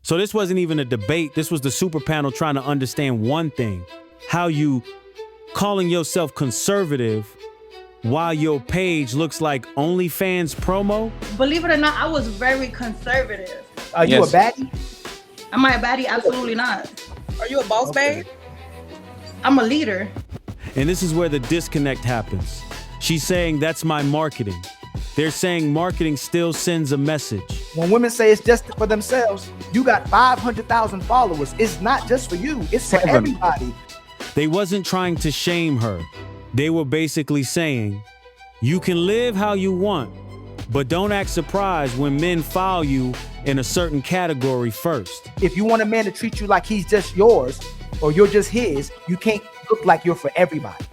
So this wasn't even a debate. This was the super panel trying to understand one thing: how you calling yourself conservative while your page looks like OnlyFans promo. Believe it or not, I was very conservative. Are you a baddie? Am I a baddie? Absolutely not. Are you a boss babe? I'm a leader. And this is where the disconnect happens. She's saying that's my marketing. They're saying marketing still sends a message. When women say it's just for themselves, you got 500,000 followers. It's not just for you. It's for everybody. They wasn't trying to shame her. They were basically saying, you can live how you want, but don't act surprised when men file you in a certain category first. If you want a man to treat you like he's just yours or you're just his, you can't look like you're for everybody.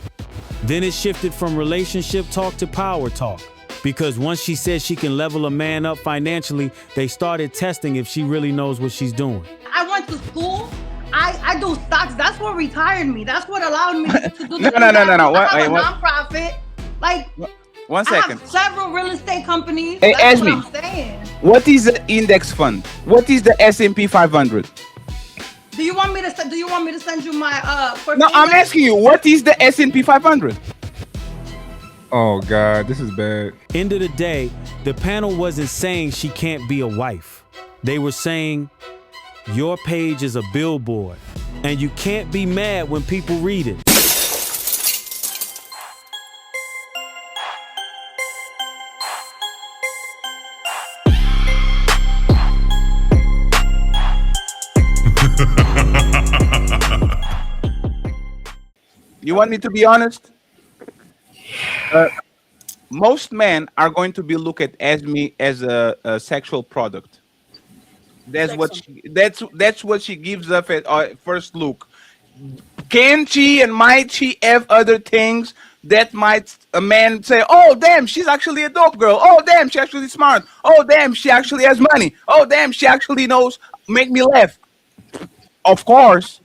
Then it shifted from relationship talk to power talk. Because once she said she can level a man up financially, they started testing if she really knows what she's doing. I went to school. I do stocks. That's what retired me. That's what allowed me to do the No. I have a nonprofit. Like, 1 second. I have several real estate companies. Hey, That's ask what me. I'm saying. What is the index fund? What is the S&P 500? Do you want me to send you my No, I'm asking you. What is the S&P 500? Oh God, this is bad. End of the day, the panel wasn't saying she can't be a wife. They were saying your page is a billboard and you can't be mad when people read it. You want me to be honest? Most men are going to be looked at me as a sexual product. That's what she gives up at first look. Can she and might she have other things that might a man say, oh damn, she's actually a dope girl. Oh damn, she actually smart. Oh damn, she actually has money. Oh damn, she actually knows make me laugh. Of course,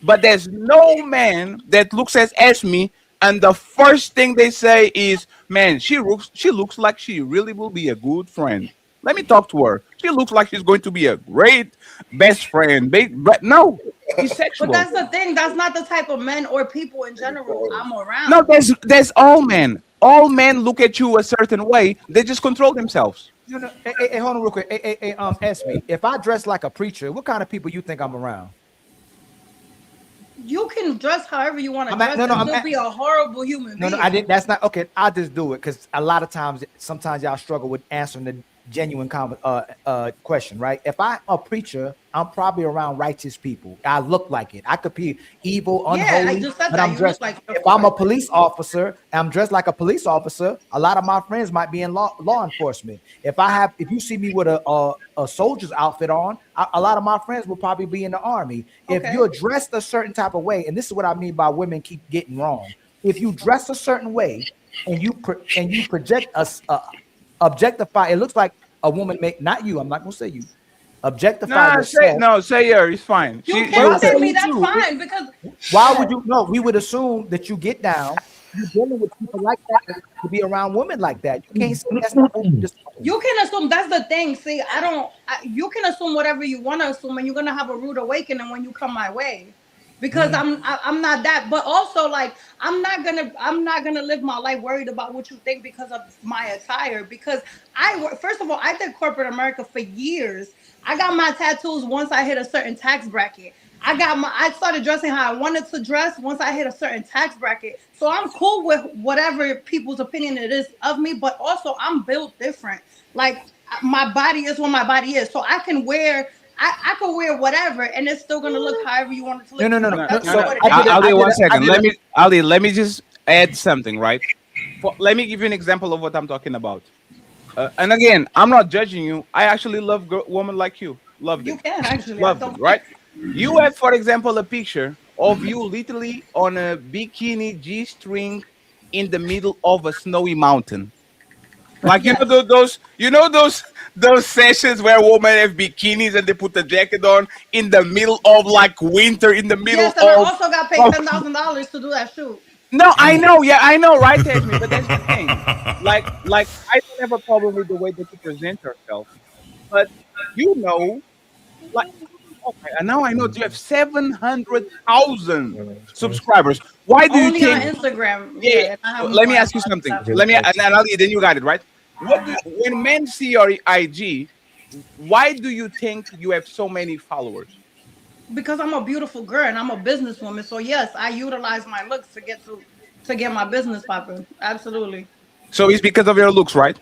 but there's no man that looks at me and the first thing they say is, man, she looks like she really will be a good friend. Let me talk to her. She looks like she's going to be a great best friend. But no, he's sexual. But that's the thing. That's not the type of men or people in general I'm around. No, there's all men. All men look at you a certain way. They just control themselves. You know, hey, hold on real quick. Ask me. If I dress like a preacher, what kind of people you think I'm around? You can dress however you want to dress. You'll be a horrible human being. No, I didn't. That's not okay. I'll just do it because a lot of times, sometimes y'all struggle with answering the genuine question, right? If I'm a preacher, I'm probably around righteous people. I look like it. I could be evil, unholy, I just said but that. I'm dressed. If I'm a police officer, I'm dressed like a police officer. A lot of my friends might be in law enforcement. If you see me with a soldier's outfit on, a lot of my friends will probably be in the army. If you're dressed a certain type of way, and this is what I mean by women keep getting wrong. If you dress a certain way and you project objectify, it looks like a woman not you. I'm not gonna say you. Objectify yourself. Say her. It's fine. You can't say me. That's fine because why would you? No, we would assume that you get down. You're dealing with people like that to be around women like that. You can't say that's not what you just. You can assume. That's the thing. See, you can assume whatever you want to assume, and you're gonna have a rude awakening when you come my way. Because I'm not that, but also like I'm not gonna live my life worried about what you think because of my attire. Because first of all, I did corporate America for years. I got my tattoos once I hit a certain tax bracket. I started dressing how I wanted to dress once I hit a certain tax bracket. So I'm cool with whatever people's opinion it is of me, but also I'm built different. Like my body is what my body is, so I can wear. I can wear whatever, and it's still gonna look however you want it to look. No. Ali, 1 second. Let me just add something, right? Let me give you an example of what I'm talking about. And again, I'm not judging you. I actually love women like you. Love them. You can actually love them, right? You have, for example, a picture of you literally on a bikini G-string in the middle of a snowy mountain. Like those sessions where women have bikinis and they put the jacket on in the middle of like winter, in the middle of. Yes, and I also got paid $10,000 to do that shoot. No, I know, right, Tasmi, but that's the thing. Like I don't have a problem with the way that you present yourself, but Like, okay, and now I know you have 700,000 subscribers. Why do you Only on think? Instagram, Yeah, yeah. And I have let more me on ask you other something. platforms. Let me, and Ali, then you got it right. When men see your IG, why do you think you have so many followers? Because I'm a beautiful girl and I'm a businesswoman. So yes, I utilize my looks to get my business popping. Absolutely. So it's because of your looks, right?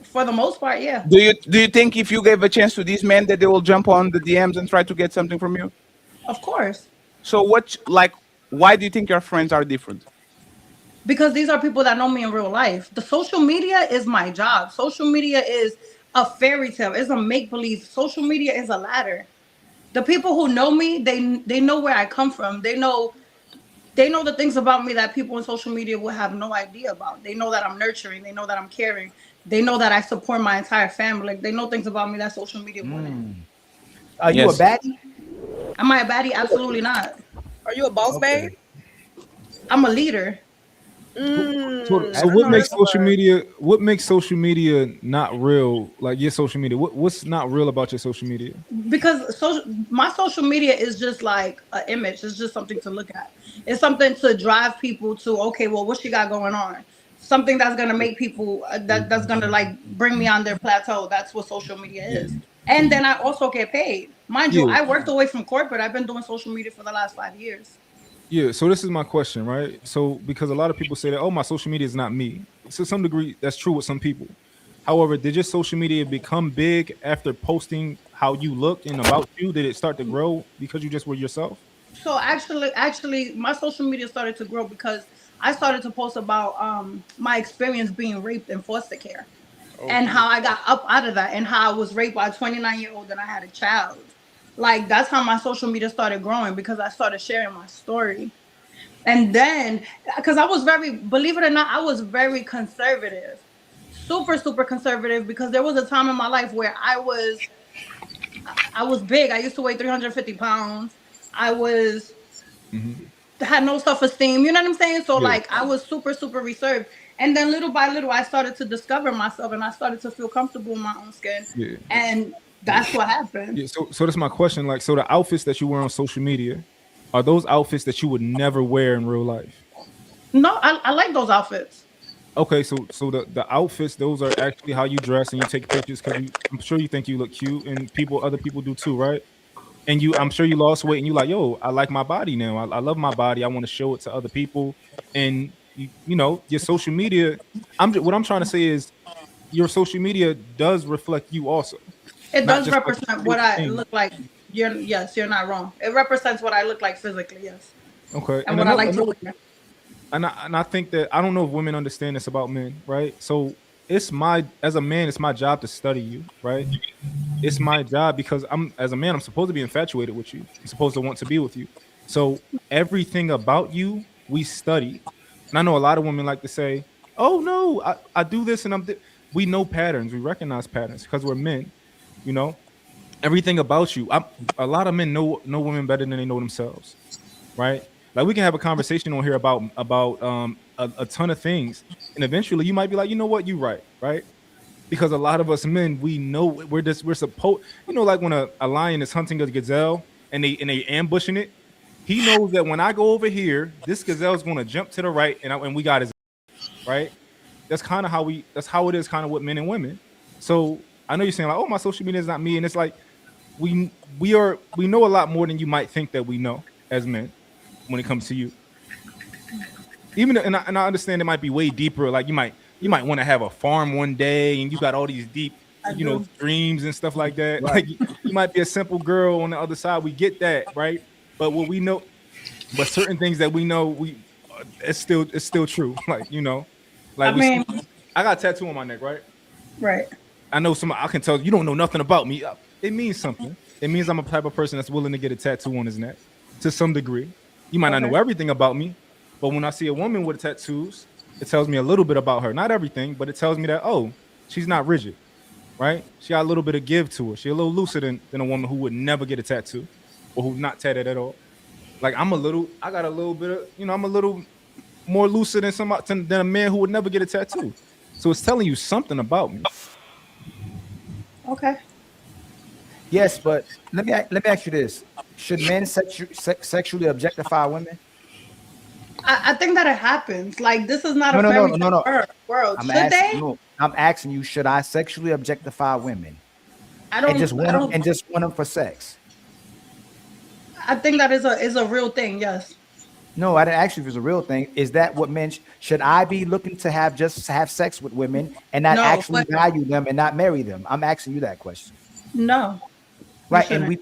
For the most part, yeah. Do you think if you gave a chance to these men that they will jump on the DMs and try to get something from you? Of course. So what like why do you think your friends are different? Because these are people that know me in real life. The social media is my job. Social media is a fairy tale. It's a make believe. Social media is a ladder. The people who know me, they know where I come from. They know the things about me that people on social media will have no idea about. They know that I'm nurturing. They know that I'm caring. They know that I support my entire family. Like, they know things about me that social media wouldn't. Are you a Yes. baddie? Am I a baddie? Absolutely not. Are you a boss babe? Okay. I'm a leader So That's I what know makes that's a social word. media? What makes social media not real? Like your social media. What's not real about your social media? because my social media is just like an image. It's just something to look at. It's something to drive people to, okay, well, what she got going on? Something that's gonna make people that's gonna like bring me on their plateau. That's what social media is. And then I also get paid. Mind you, Yeah, I worked away from corporate. I've been doing social media for the last 5 years. yeah. So this is my question, right? So because a lot of people say that, oh, my social media is not me. To some degree, that's true with some people. However, did your social media become big after posting how you look and about you? Did it start to grow because you just were yourself? So actually, my social media started to grow because I started to post about my experience being raped in foster care, Oh and shit. how I got up out of that, and how I was raped by a 29-year-old and I had a child. Like, that's how my social media started growing, because I started sharing my story. And then, because I was very, believe it or not, I was very conservative, super conservative, because there was a time in my life where I was big. I used to weigh 350 pounds. I was Hmm. had no self-esteem, you know what I'm saying? So Yeah, like, I was super reserved. And then little by little, I started to discover myself, and I started to feel comfortable in my own skin. yeah, And that's what happened. yeah. So that's my question. Like, so the outfits that you wear on social media are those outfits that you would never wear in real life? No, I like those outfits. Okay, so the outfits, those are actually how you dress and you take pictures because I'm sure you think you look cute and other people do too, right? And I'm sure you lost weight and you like, yo, I like my body now. I love my body. I want to show it to other people. And your social media. What I'm trying to say is your social media does reflect you also, It not does just like represent fake what I things. look like. You're not wrong. It represents what I look like physically, yes. Okay, And and what I like to wear. I think that I don't know if women understand this about men, right? So as a man, it's my job to study you, right? It's my job because as a man, I'm supposed to be infatuated with you. I'm supposed to want to be with you. So everything about you, we study. And I know a lot of women like to say, "Oh no, I do this and we know patterns. We recognize patterns because we're men. You know everything about you. A lot of men know women better than they know themselves, right? Like we can have a conversation on here about a ton of things, and eventually you might be like, you know what, you right? Because a lot of us men, we know we're supposed, like when a lion is hunting a gazelle and they ambushing it, he knows that when I go over here, this gazelle is going to jump to the right, and we got his right. That's how it is, kind of with men and women. So I know you're saying like, oh, my social media is not me, and it's like we know a lot more than you might think that we know as men when it comes to you. Even and I understand it might be way deeper. Like you might want to have a farm one day, and you got all these deep, I do. dreams and stuff like that. Right. Like you might be a simple girl on the other side. We get that, right? But what we know, but certain things that we know, it's still true. Like I mean, I got a tattoo on my neck, right? right. I know some. I can tell you don't know nothing about me. It means something. It means I'm a type of person that's willing to get a tattoo on his neck to some degree. You might not Okay. know everything about me, but when I see a woman with tattoos, it tells me a little bit about her. Not everything, but it tells me that, oh, she's not rigid, right? She got a little bit of give to her. She's a little looser than a woman who would never get a tattoo or who's not tatted at all. Like I got a little bit of, I'm a little more looser than a man who would never get a tattoo. So it's telling you something about me. Okay. Yes, but let me ask you this: should men sexually objectify women? I think that it happens. Like this is not No, a no, no, fairy no, no, tale no. world. I'm Should asking. they? No, I'm asking you: should I sexually objectify women I and don't. just I want them don't. and just want them for sex? I think that is a real thing. Yes. No, I didn't ask you if it's a real thing. Is that what men should I be looking to have sex with women and not No, actually but value them and not marry them? I'm asking you that question. no, you Right. And shouldn't. we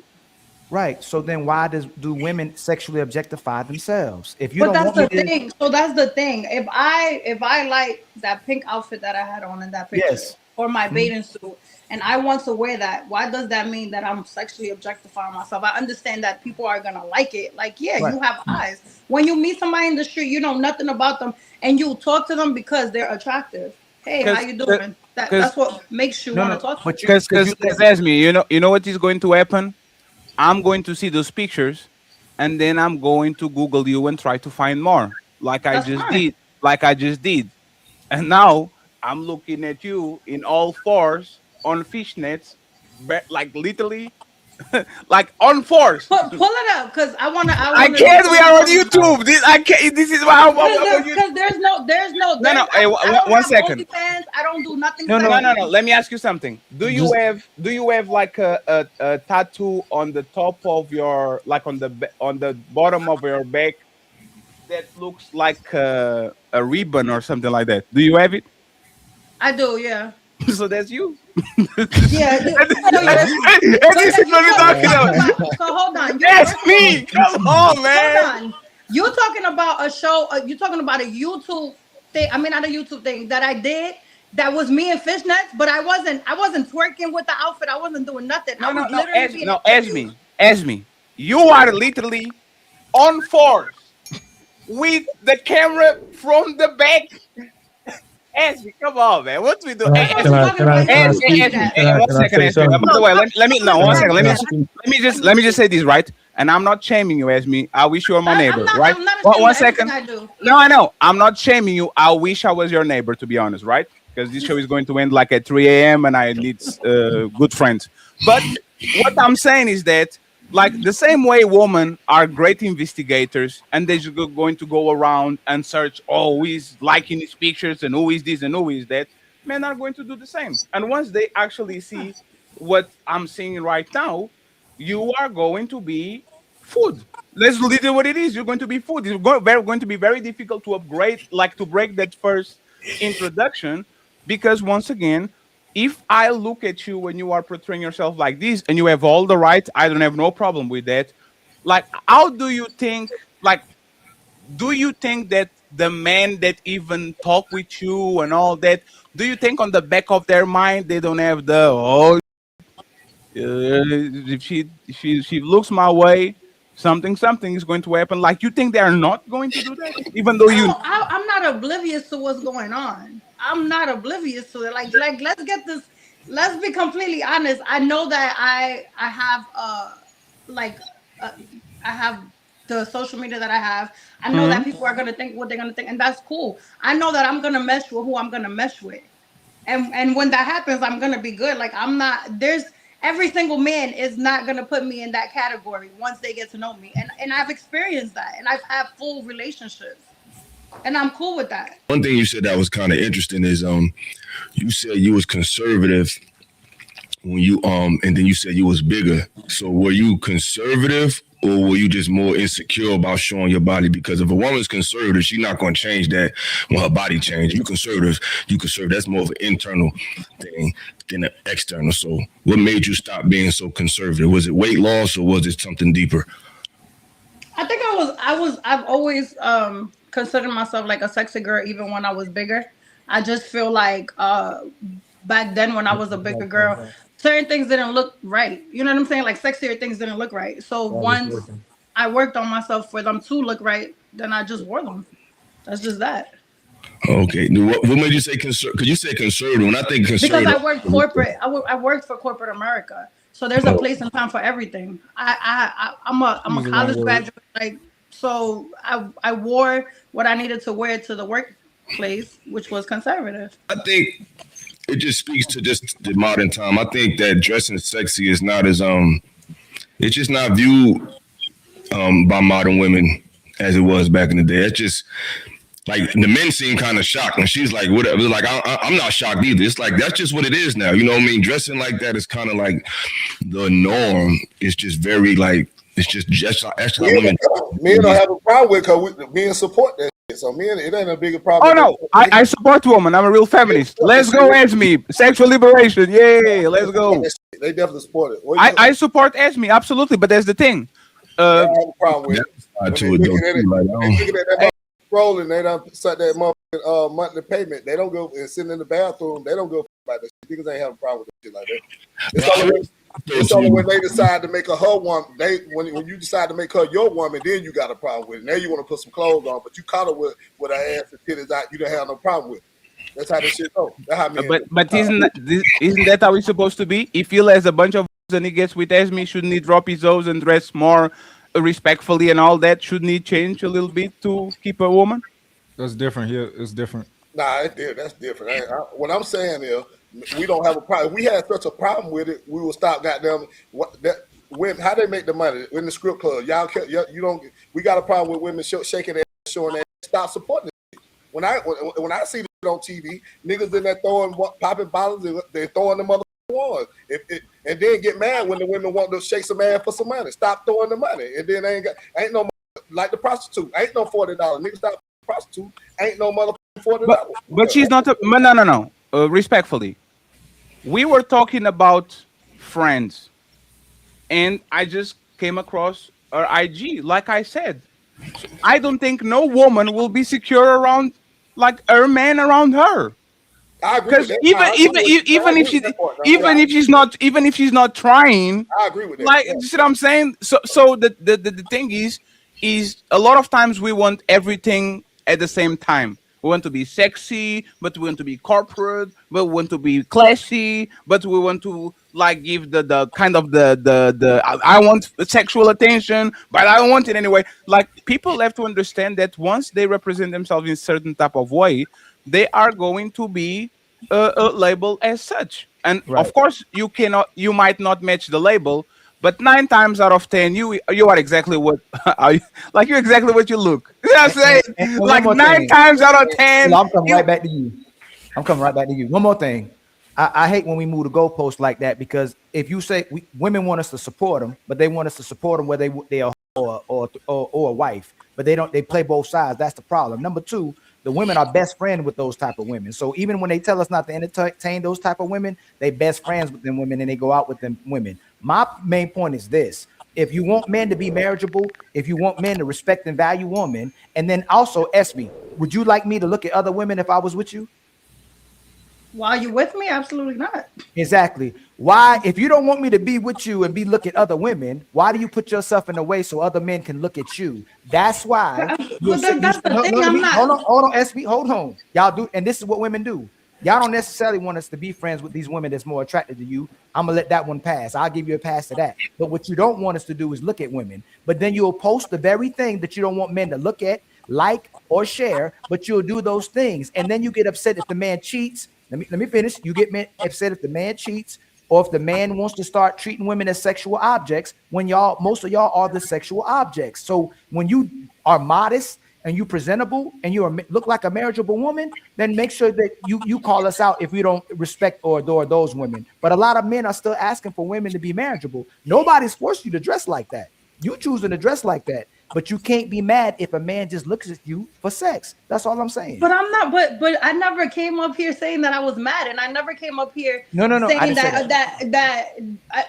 right. So then why do women sexually objectify themselves? If you But don't that's want me the to, thing. So that's the thing. If I like that pink outfit that I had on in that picture, yes. or my Mhm. bathing suit, and I want to wear that, why does that mean that I'm sexually objectifying myself? I understand that people are gonna like it. Like, yeah, Right. you have eyes. When you meet somebody in the street, you know nothing about them, and you talk to them because they're attractive. Hey, how Because you doing? because That's what makes you No, want to no, talk to but them. you because said ask me, you know what is going to happen? I'm going to see those pictures, and then I'm going to Google you and try to find more, That's fine. like I just did. And now I'm looking at you in all fours on fishnets, like literally, like on fours. Pull it up, cause I I wanna see can't. We what you're are on talking about. YouTube. This I can't. This is why. You. Because No, no. Hey, I don't one have second. OnlyFans. I don't do nothing no, No, no. no, no. sexy. Let me ask you something. Just Do you have like a tattoo on the top of your, like on on the bottom of your back that looks like a ribbon or something like that? Do you have it? I do, yeah. So that's you. Yeah, you, And so you this is what we're you're talking talking about. about. So hold on, you That's first of all, me. Come on, hold man. on. You're talking about a show. You're talking about a YouTube thing. I mean, not a YouTube thing that I did. That was me in fishnets, but I wasn't. I wasn't twerking with the outfit. I wasn't doing nothing. I No, no, was no. literally being Ask interviewed. me. Ask me. You are literally on fours with the camera from the back. Ask me. Come on, man. What we do? Can Hey, I, I ask can wasn't I, me. talking can about I, you can I on speak? Ask me. fishnets. Hey, one Can I second. say Ask me. something? By the No, way, let me. No, I'm one Can second. I, can I speak? Let me just say this, right. And I'm not shaming you, as me. I wish you were my I'm neighbor, not. right? I'm not ashamed One of anything second. I do. No, I know. I'm not shaming you. I wish I was your neighbor, to be honest, right? Because this show is going to end like at 3 a.m. and I need good friends. But what I'm saying is that, like, the same way women are great investigators and they're just going to go around and search, oh, who is liking these pictures and who is this and who is that, men are going to do the same. And once they actually see what I'm seeing right now, you are going to be food. Let's literally what it is. You're going to be food. It's going to be very difficult to upgrade, like to break that first introduction, because once again, if I look at you when you are portraying yourself like this, and you have all the right, I don't have no problem with that. Like, how do you think? Like, do you think that the men that even talk with you and all that, do you think on the back of their mind they don't have the, oh, if she looks my way, something is going to happen. Like, you think they are not going to do that, even though you. I'm not oblivious to what's going on. I'm not oblivious to it. Like let's get this. Let's be completely honest. I know that I have like uh, I have the social media that I have. I know that Mhm. people are gonna think what they're gonna think, and that's cool. I know that I'm gonna mesh with who I'm gonna mesh with, and when that happens, I'm gonna be good. Like I'm not. There's every single man is not gonna put me in that category once they get to know me, and I've experienced that, and I've had full relationships, and I'm cool with that. One thing you said that was kind of interesting is you said you was conservative when you and then you said you was bigger. So were you conservative or were you just more insecure about showing your body? Because if a woman's conservative, she's not going to change that when her body changes. You conservative, you conservative. That's more of an internal thing than an external. So what made you stop being so conservative? Was it weight loss or was it something deeper? I think I've always considered myself like a sexy girl even when I was bigger. I just feel like back then when I was a bigger girl, certain things didn't look right. You know what I'm saying? Like sexier things didn't look right. So once I worked on myself for them to look right, then I just wore them. That's just that. Okay. What made you say conservative? Because you said conservative. When I think Because I conservative, worked corporate. I worked for corporate America. So there's a place and time for everything. I'm a Use the wrong college word. graduate. Like so I wore what I needed to wear to the workplace, which was conservative. I think it just speaks to just the modern time. I think that dressing sexy is not as it's just not viewed by modern women as it was back in the day. It's just like the men seem kind of shocked, and she's like, whatever. Like I'm not shocked either. It's like that's just what it is now. You know what I mean? Dressing like that is kind of like the norm. It's just very like it's just that's how women. Men don't have a problem with because men support that shit. So men, it ain't a bigger problem. Oh no, I support women. I'm a real feminist. Let's go, Esme. Sexual liberation. Yay, let's go. They definitely support it. I support Esme, absolutely, but that's the thing. I have a problem with it. To Rolling, they don't set that monthly payment. They don't go and sit in the bathroom. They don't go about that shit. Niggas ain't have a problem with that shit like that. It's only when they decide to make her woman. When you decide to make her your woman, then you got a problem with it. Now you want to put some clothes on, but you caught her with her ass and titties out. You don't have no problem with it. That's how this shit goes. That's how but isn't that how it's supposed to be? If he has a bunch of and he gets with Esme, shouldn't he drop his O's and dress more respectfully and all that? Shouldn't he change a little bit to keep a woman? That's different here. It's different. Nah, that's different. What I'm saying is, we don't have a problem. If we had such a problem with it, we will stop goddamn how they make the money in the strip club. You don't. We got a problem with women shaking their ass, showing their ass. Stop supporting it. When I see it on TV, niggas in there popping bottles, they're throwing the motherfucking ones. And then get mad when the women want to shake some ass for some money. Stop throwing the money, and then ain't no like the prostitute. Ain't no $40. Niggas stop prostitute. Ain't no motherfucking $40. But she's not. No. Respectfully, we were talking about friends, and I just came across her IG. Like I said, I don't think no woman will be secure around like her man around her. Because even if she's not trying, I agree with that. Like, you see what I'm saying? So the thing is a lot of times we want everything at the same time. We want to be sexy, but we want to be corporate, but we want to be classy, but we want to like give the kind of the I want sexual attention, but I don't want it anyway. Like, people have to understand that once they represent themselves in a certain type of way, they are going to be labeled as such. And of course, you might not match the label, but 9 times out of 10, you are exactly what you're exactly what you look. You know what I'm saying? And like 9 times out of 10. I'm coming right back to you. One more thing. I hate when we move the goalposts like that, because if you say women want us to support them, but they want us to support them where they are or a wife, but they play both sides. That's the problem. Number 2, the women are best friends with those type of women. So even when they tell us not to entertain those type of women, they best friends with them women and they go out with them women. My main point is this: if you want men to be marriageable, if you want men to respect and value women, and then also ask me, would you like me to look at other women if I was with you? While you with me? Absolutely not. Exactly. Why, if you don't want me to be with you and be look at other women, why do you put yourself in a way so other men can look at you? That's why. Hold on, SB, hold on. Y'all do, and this is what women do. Y'all don't necessarily want us to be friends with these women that's more attractive to you. I'm gonna let that one pass. I'll give you a pass to that. But what you don't want us to do is look at women. But then you'll post the very thing that you don't want men to look at, like, or share, but you'll do those things. And then you get upset if the man cheats. Let me finish. You get upset if the man cheats, or if the man wants to start treating women as sexual objects, when most of y'all are the sexual objects. So when you are modest and you presentable and you look like a marriageable woman, then make sure that you call us out if we don't respect or adore those women. But a lot of men are still asking for women to be marriageable. Nobody's forced you to dress like that. You choosing to dress like that. But you can't be mad if a man just looks at you for sex. That's all I'm saying. But I'm not. But I never came up here saying that I was mad, and I never came up here saying that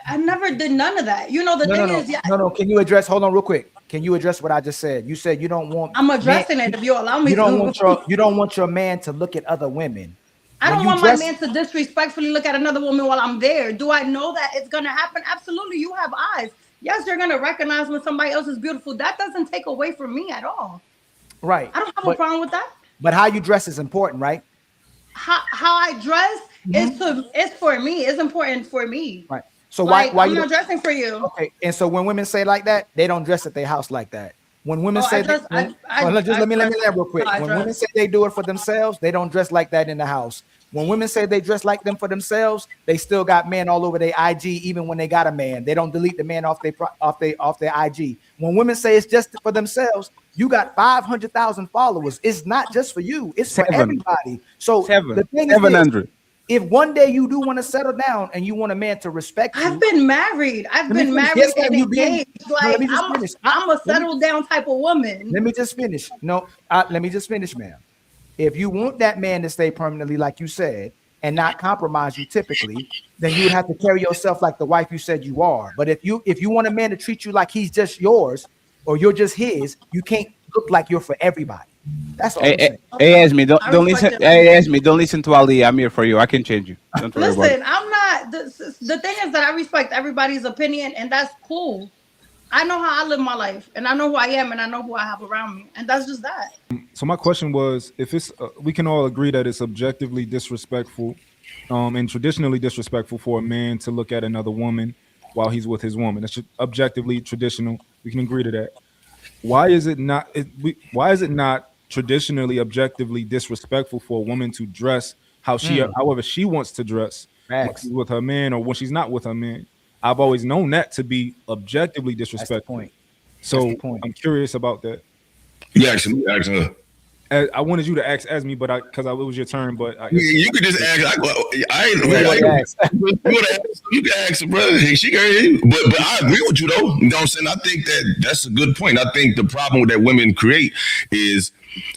I never did none of that. You know, the thing is, No. Can you address? Hold on, real quick. Can you address what I just said? You said you don't want. I'm addressing it if you allow me. You don't want your man to look at other women. I don't want my man to disrespectfully look at another woman while I'm there. Do I know that it's gonna happen? Absolutely. You have eyes. Yes, you're gonna recognize when somebody else is beautiful. That doesn't take away from me at all. Right. I don't have a problem with that. But how you dress is important, right? How I dress is for me. It's important for me. Right. So like, why I'm you not dressing for you? Okay. And so when women say like that, they don't dress at their house like that. When women say let me land real quick. When women say they do it for themselves, they don't dress like that in the house. When women say they dress like them for themselves, they still got men all over their IG. Even when they got a man, they don't delete the man off their IG. When women say it's just for themselves, you got 500,000 followers. It's not just for you; it's for everybody. So the thing is, 700. if one day you do want to settle down and you want a man to respect you, I've been married. I've been married and engaged. Like I'm a settled down type of woman. Let me just finish. No, let me just finish, ma'am. If you want that man to stay permanently, like you said, and not compromise you typically, then you would have to carry yourself like the wife you said you are. But if you want a man to treat you like he's just yours or you're just his, you can't look like you're for everybody. That's all I'm saying. Hey, Esme, don't listen. Hey, Esme, don't listen to Ali. I'm here for you. I can change you. Don't worry about it. Listen, I'm not. The thing is that I respect everybody's opinion, and that's cool. I know how I live my life, and I know who I am, and I know who I have around me, and that's just that. So my question was, if it's, we can all agree that it's objectively disrespectful, and traditionally disrespectful for a man to look at another woman while he's with his woman. It's objectively traditional. We can agree to that. Why is it not? Why is it not traditionally, objectively disrespectful for a woman to dress however she wants to dress when she's with her man or when she's not with her man? I've always known that to be objectively disrespectful. So I'm curious about that. You actually ask her. I wanted you to ask Esme, but because it was your turn. But you could just ask. You can ask her, brother. She can hear you. But I agree with you though. You know what I'm saying? I think that's a good point. I think the problem that women create is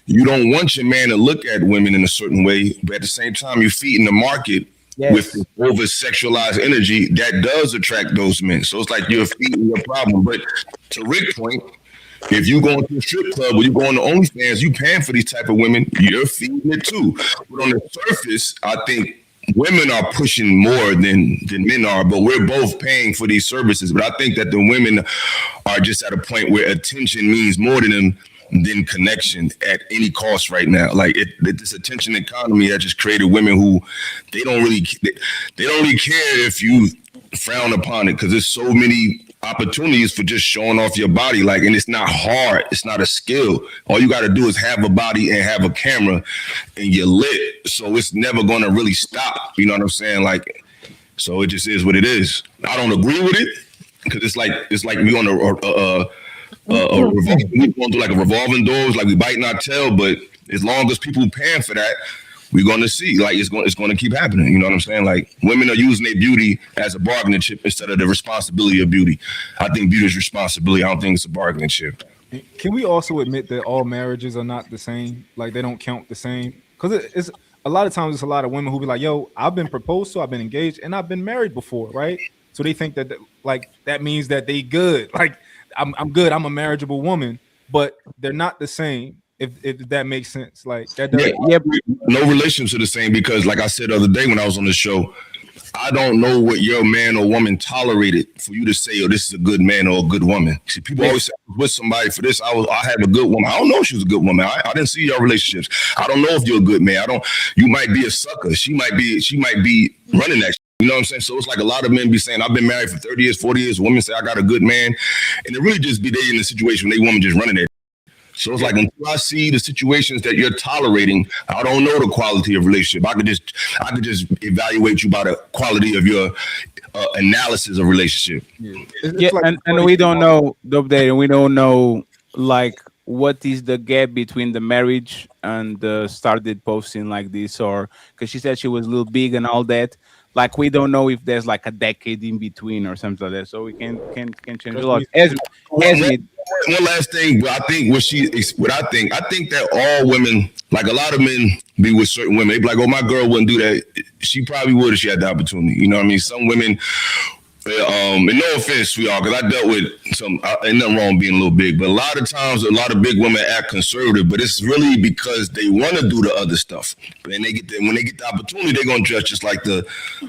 you don't want your man to look at women in a certain way, but at the same time you're feeding the market with over sexualized energy that does attract those men. So it's like you're feeding your problem. But to Rick's point, if you going to a strip club or you going to OnlyFans, you paying for these type of women, you're feeding it too. But on the surface, I think women are pushing more than men are, but we're both paying for these services. But I think that the women are just at a point where attention means more to them than connection at any cost right now. Like this attention economy that just created women who they don't really care if you frown upon it, because there's so many opportunities for just showing off your body. Like, and it's not hard. It's not a skill. All you got to do is have a body and have a camera and you're lit. So it's never going to really stop. You know what I'm saying? Like, so it just is what it is. I don't agree with it because it's like we on we going through like a revolving doors, like we biting our tail. But as long as people paying for that, we're going to see, like, it's going to keep happening. You know what I'm saying? Like, women are using their beauty as a bargaining chip instead of the responsibility of beauty. I think beauty is responsibility. I don't think it's a bargaining chip. Can we also admit that all marriages are not the same? Like, they don't count the same? Because it's a lot of times it's a lot of women who be like, yo, I've been proposed to, I've been engaged, and I've been married before, right? So they think that that means that they good. Like, I'm good. I'm a marriageable woman, but they're not the same. If that makes sense, like that doesn't. No relationships are the same because, like I said the other day when I was on the show, I don't know what your man or woman tolerated for you to say, "Oh, this is a good man or a good woman." See, people always say, "I was with somebody for this. I have a good woman." I don't know if she was a good woman. I didn't see your relationships. I don't know if you're a good man. You might be a sucker. She might be running that. You know what I'm saying? So it's like a lot of men be saying, I've been married for 30 years, 40 years. Women say, I got a good man. And it really just be they in a situation, they woman just running it. So it's like, until I see the situations that you're tolerating, I don't know the quality of relationship. I could just evaluate you by the quality of your analysis of relationship. And we don't know, and we don't know, like, what is the gap between the marriage and the started posting like this, or because she said she was a little big and all that. Like, we don't know if there's like a decade in between or something like that. So we can change a lot. One last thing, but I think I think that all women, like a lot of men be with certain women. They be like, oh, my girl wouldn't do that. She probably would if she had the opportunity. You know what I mean? Some women, and no offense, sweetheart, because I dealt with ain't nothing wrong being a little big, but a lot of times, a lot of big women act conservative, but it's really because they want to do the other stuff. But when they get the opportunity, they're going to dress just like the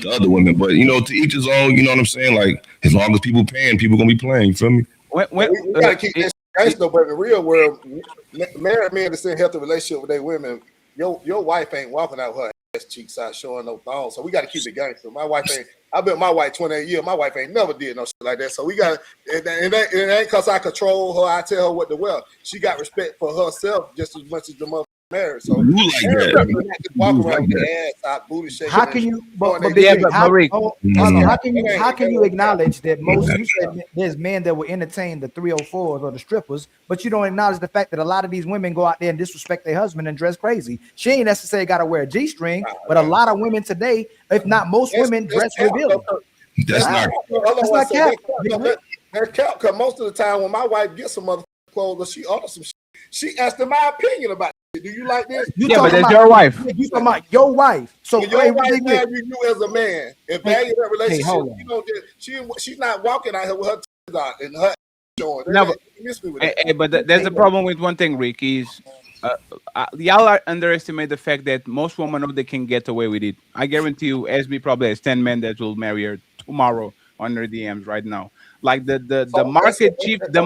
other women. But, you know, to each his own, you know what I'm saying? Like, as long as people paying, people going to be playing. You feel me? We gotta keep this gangster, but in the real world, married men that's in healthy relationship with their women, your wife ain't walking out her ass cheeks out showing no thongs. So we gotta keep it gangster. My wife ain't. I've been with my wife 28 years. My wife ain't never did no shit like that. So we got it ain't because I control her. I tell her what to wear. She got respect for herself just as much as the mother married. So You like married that. people not just walk You around like with that. their ass out, booty shaking. How can you? But and Big Yeah, Rick, but how, Rick- hold Mm. on, how can you acknowledge that most you said there's men that will entertain the 304s or the strippers, but you don't acknowledge the fact that a lot of these women go out there and disrespect their husband and dress crazy. She ain't necessarily got to wear a G-string, but a lot of women today, if not most women, dress revealing. That's not. Hold on That's one not second. cap. That's cap, because most of the time when my wife gets some other clothes or she orders some shit, she asks me my opinion about it. Do you like this? You Yeah, but talking that's about your wife. You talking about your wife? So When your hey, wife Big Rick, value you as a man and value that relationship, hold on. you don't just, she's not walking out here with her titties out and her showing. No, but- You miss me with that. But there's a problem with one thing, Rick, is y'all underestimate the fact that most women know they can get away with it. I guarantee you, SB probably has 10 men that will marry her tomorrow on her DMs right now. Like the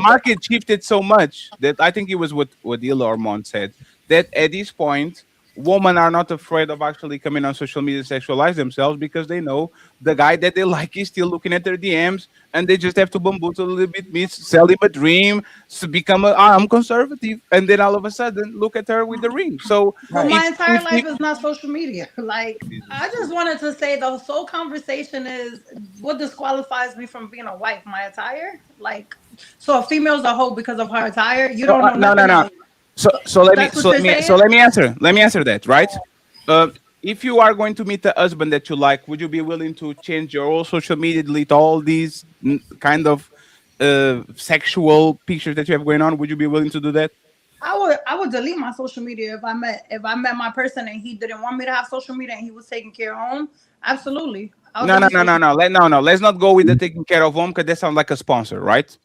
market shifted so much that I think it was what Ila Ormond said, that at this point, women are not afraid of actually coming on social media to sexualize themselves because they know the guy that they like is still looking at their DMs, and they just have to bamboozle a little bit, sell him a dream, to become I'm conservative, and then all of a sudden look at her with the ring. So But my entire life is not social media. Like, I just wanted to say the whole conversation is what disqualifies me from being a wife. My attire, like, so a female's a hoe because of her attire. You don't know nothing. No. So let me answer that, right? If you are going to meet a husband that you like, would you be willing to change your whole social media, delete all these kind of sexual pictures that you have going on? Would you be willing to do that? I would delete my social media if I met my person and he didn't want me to have social media and he was taking care of home. Absolutely. No. Let's not go with the taking care of home, because that sounds like a sponsor, right?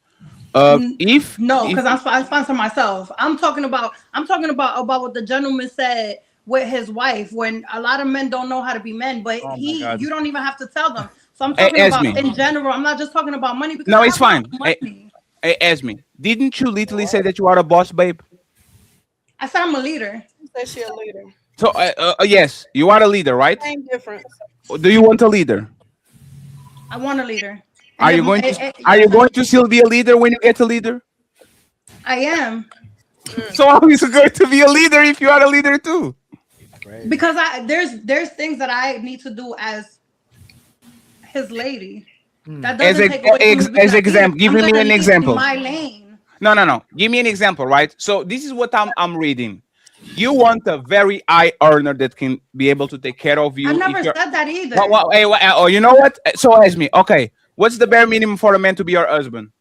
Because I sponsor myself. I'm talking about what the gentleman said with his wife, when a lot of men don't know how to be men, but you don't even have to tell them. So I'm talking about in general. I'm not just talking about money, because no, it's fine. Hey, Esme, didn't you literally say that you are a boss, babe? I said I'm a leader. You said she a leader. So yes, you are a leader, right? Same difference. Do you want a leader? I want a leader. Are you going to still be a leader when you get a leader? I am. So how is it going to be a leader if you are a leader too? Because there's things that I need to do as his lady. That doesn't take away from me. As example, give me an example. My lane. No. Give me an example, right? So this is what I'm reading. You want a very high earner that can be able to take care of you. I never said that either. Oh, you know what? So ask me. Okay, what's the bare minimum for a man to be your husband?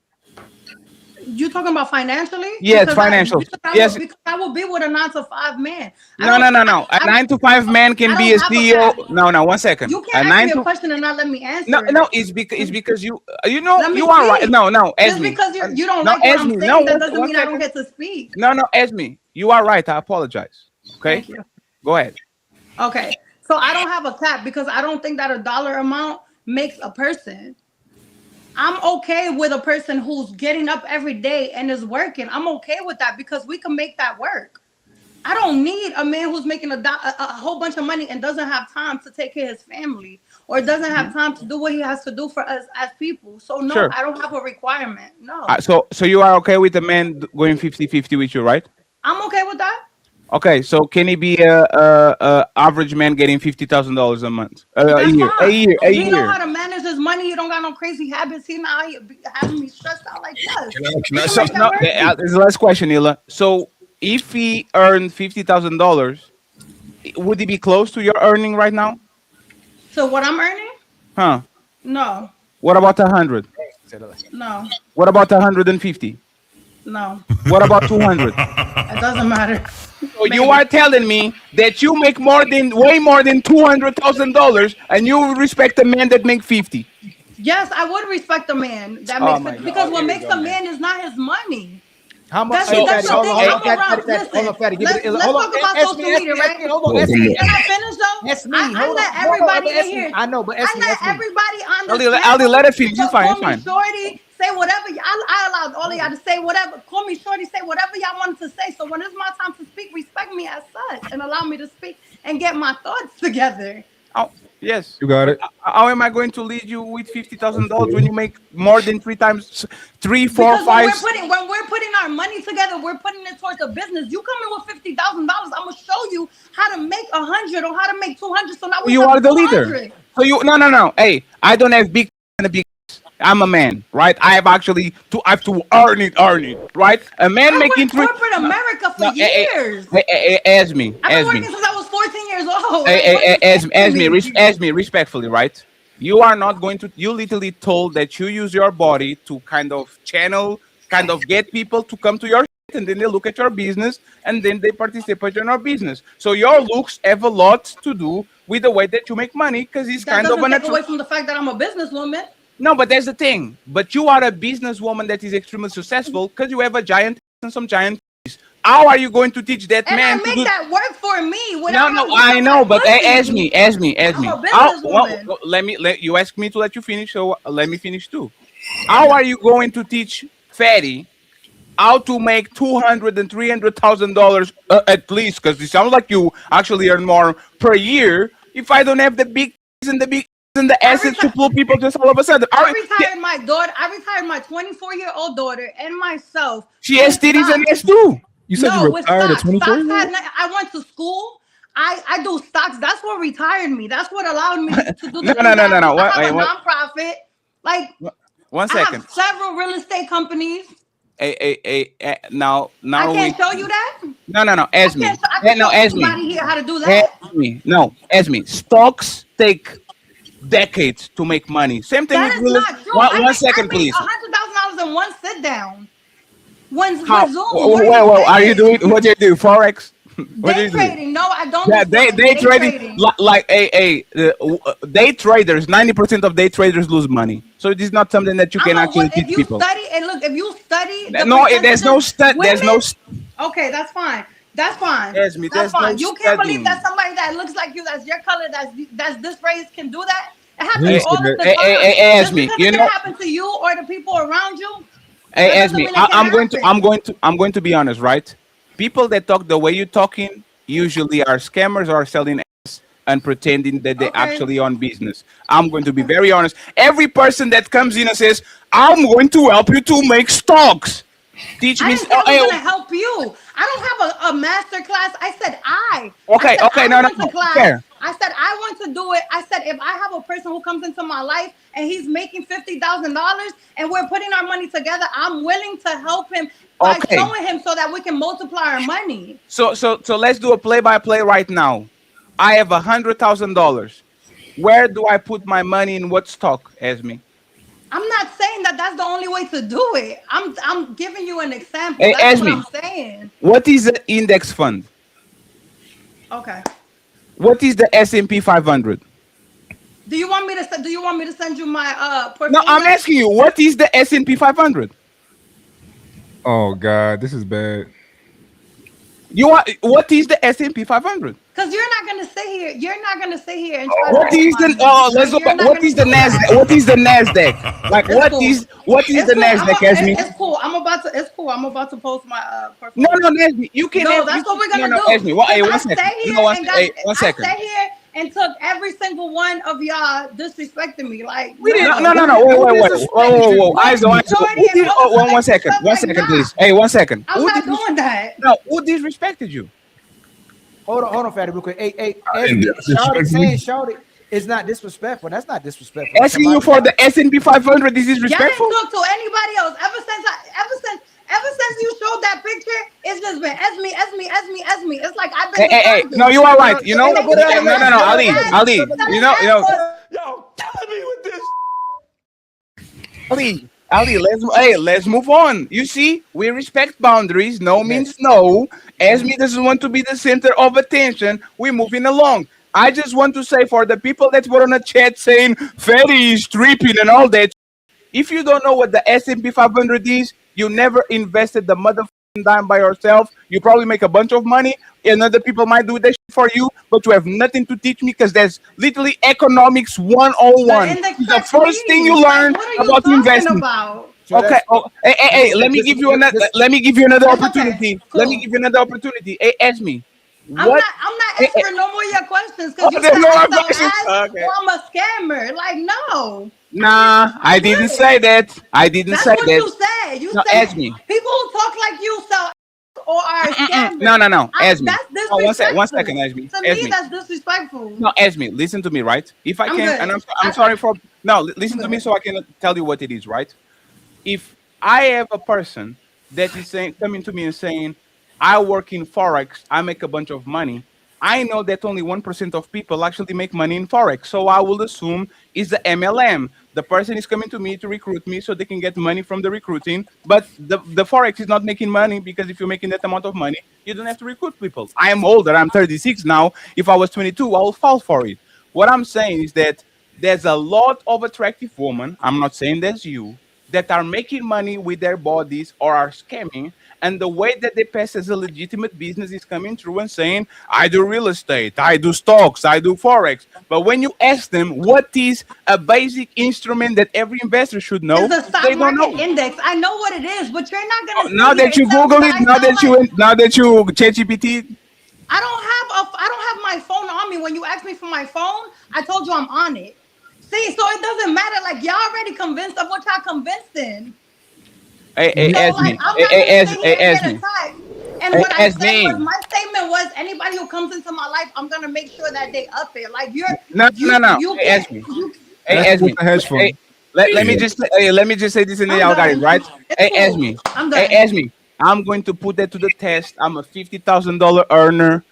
You talking about financially? Yes, financial. Yes. Because I will be with a 9 to 5 man. No. A 9 to 5 man can be a CEO. No, 1 second. You can't ask me a question and not let me answer. No, it's because you are right. No, Just because you don't like what I'm saying, that doesn't mean I don't get to speak. No, Esme, you are right. I apologize. Okay. Thank you. Go ahead. Okay. So I don't have a cap because I don't think that a dollar amount makes a person. I'm okay with a person who's getting up every day and is working. I'm okay with that because we can make that work. I don't need a man who's making a whole bunch of money and doesn't have time to take care of his family or doesn't have time to do what he has to do for us as people. So no, sure. I don't have a requirement. No. So you are okay with a man going 50-50 with you, right? I'm okay with that. Okay, so can he be a average man getting $50,000 a month, a year? He know how to manage his money. He don't got no crazy habits. He not having me stressed out like that. There's the last question, Ila. So if he earned $50,000, would he be close to your earning right now? So what I'm earning? Huh? No. What about 100? No. What about 150? No. What about 200? It doesn't matter. So you are telling me that you make way more than $200,000, and you respect a man that make 50? Yes, I would respect a man that makes 50 because what makes a man is not his money. How much? Hold on, Let's talk about social media, right? Can I finish though? I let everybody in here. I know, but I let everybody understand. Ali, let it finish. It's fine. Shorty, say whatever. I allowed all of y'all to say whatever. Call me Shorty, say whatever y'all wanted to say. So when it's my time to speak, respect me as such and allow me to speak and get my thoughts together. Oh, yes. You got it. How am I going to lead you with $50,000 when you make more than 3, 4, 5? When we're putting our our money together. We're putting it towards a business. You come in with $50,000. I'm gonna show you how to make 100 or how to make 200. So now we You have are the 200. leader. So you no. Hey, I don't have big and a big. I'm a man, right? I have actually to I have to earn it, right? A man I making worked corporate America for years. As me, I've been as working me. since I was 14 years old. As me, respectfully, you are not going to. You literally told that you use your body to kind of channel, kind of get people to come to your shit, and then they look at your business, and then they participate in your business. So your looks have a lot to do with the way that you make money, because it's That kind of doesn't a take natural. away from the fact that I'm a businesswoman. No, but that's the thing. But you are a businesswoman that is extremely successful because you have a giant and some giant. How are you going to teach that And man I to make do? that work for me. No, I know, but ask me. I'm a businesswoman. Let you ask me to let you finish, so let me finish too. How are you going to teach Fatty how to make $200,000 and $300,000 at least? Because it sounds like you actually earn more per year. If I don't have the big and the big and the assets to pull people just all of a sudden, I retired my daughter. I retired my 24-year-old daughter and myself. She has titties and ass too. You said you retired at 24 years old? I went to school. I do stocks. That's what retired me. That's what allowed me to do the No. I have a nonprofit. Like, one I second. have several real estate companies. Now I can't show you that. No. Ask me. No, ask me. Here how to do that. Ask me. Stocks take decades to make money. Same thing That with is real not true. One second, please. $100,000 in one sit down. One Zoom. Well, are you doing what do you do? Forex? What Day trading. No, I don't. Yeah, day trading. Like day traders. 90% of day traders lose money. So it is not something that you can actually teach people. If you study, There's no study. There's no. Okay, that's fine. That's fine. That's fine. No You can't believe studying. that somebody that looks like you, that's your color, that's this race can do that. It happens all of the time. Ask me. You know, happen to you or the people around you. Ask me. I'm going to be honest, right? People that talk the way you're talking usually are scammers or selling ass and pretending that they're actually on business. I'm going to be very honest. Every person that comes in and says, "I'm going to help you to make stocks," teach me. I didn't say I was going to help you. I don't have a master class. I said I. Okay. No. Fair. I said I want to do it. I said if I have a person who comes into my life and he's making $50,000 and we're putting our money together, I'm willing to help him by showing him so that we can multiply our money. So let's do a play-by-play right now. I have $100,000. Where do I put my money in what stock, Esme? I'm not saying that that's the only way to do it. I'm giving you an example. Hey, that's Esme, what I'm saying. What is the index fund? Okay. What is the S&P 500? Do you want me to send you my portfolio? No, I'm asking you. What is the S&P 500? Oh God, this is bad. What is the S&P 500? Because you're not gonna sit here. You're not gonna sit here and try what to. Is the? Oh, let's go back. What is the Nasdaq? What is the Nasdaq? Like what is the Nasdaq? Esme? It's cool. I'm about to post my portfolio. No, Esme, you can. No, that's what we're gonna do. Esme, one second. I stay here and took every single one of y'all disrespecting me. Like no. Wait. Whoa. Eyes on. One second, please. Hey, 1 second. I'm not doing that. No, who disrespected you? Hold on, Fatty, real quick. Hey, Shawty, it's not disrespectful. That's not disrespectful. Asking you for the S&P 500 is disrespectful. Y'all didn't talk to anybody else ever since you showed that picture. It's just been Esme. It's like I've been. Hey. No, you are right. You know. No, Ali. You know. Yo, killing me with this. Ali, let's move on. You see, we respect boundaries. No means no. Esme doesn't want to be the center of attention. We're moving along. I just want to say for the people that were on the chat saying Fatty is tripping and all that, if you don't know what the S&P 500 is, you never invested the motherfucking dime by yourself. You probably make a bunch of money, and other people might do that shit for you, but you have nothing to teach me because there's literally economics 101. The first thing you learn about investing. Okay. Hey, let me give you another opportunity. Okay, cool. Let me give you another opportunity. Hey, Esme. I'm not answering no more of your questions because you said I'm a scammer. Like, no. Nah, I didn't say that. I didn't That's say what that. you said. You No, said ask me. people who talk like you sell or are scammers. No. Ask me. That's Oh, disrespectful. one second, ask me. To Ask me, me. that's disrespectful. No, ask me. Listen to me, right? If I I'm can, good. and I'm sorry for no. Listen I'm to me, good. so I can tell you what it is, right? If I have a person that is saying, coming to me and saying, I work in Forex, I make a bunch of money, I know that only 1% of people actually make money in Forex. So I will assume it's the MLM. The person is coming to me to recruit me so they can get money from the recruiting. But the Forex is not making money, because if you're making that amount of money, you don't have to recruit people. I am older, I'm 36 now. If I was 22, I will fall for it. What I'm saying is that there's a lot of attractive women, I'm not saying that's you, that are making money with their bodies or are scamming, and the way that they pass as a legitimate business is coming through and saying, I do real estate, I do stocks, I do Forex. But when you ask them what is a basic instrument that every investor should know, It's the they stock don't market know. index. I know what it is, but you're not gonna Now sit here that you and tell me Google it, I sound like now that you ChatGPT, I don't have my phone on me. When you asked me for my phone, I told you I'm on it. See, so it doesn't matter. Like y'all already convinced of what y'all convinced in. hey, So ask like me, I'm not gonna sit here and ask get me, attacked. And what I ask said was me. my statement was anybody who comes into my life, I'm gonna make sure that they up it. Like No. you Hey, ask can't me. you Hey, That's ask with me. the hedge Hey, fund. Yeah. let me just say this, and then I'm y'all got it, done. right? It's Hey, ask cool. me. I'm Hey, done. ask me. I'm going to put that to the test. I'm a $50,000 earner.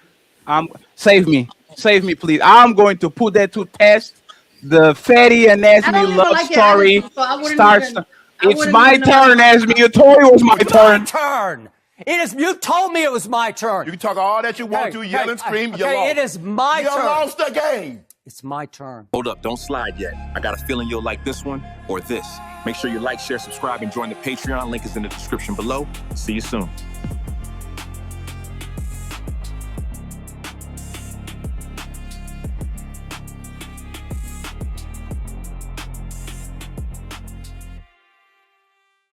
Save me, please. I'm going to put that to test. The Fatty and I Esme don't even love like your story attitude, so starts. I It's wouldn't my even turn, amount Esme. You told me it was my It's my turn. turn. It is. You told me it was my turn. You can talk all that you want to, yell and scream. You lost. It is my You turn. lost the game. It's my turn. Hold up, don't slide yet. I got a feeling you'll like this one or this. Make sure you like, share, subscribe, and join the Patreon. Link is in the description below. See you soon.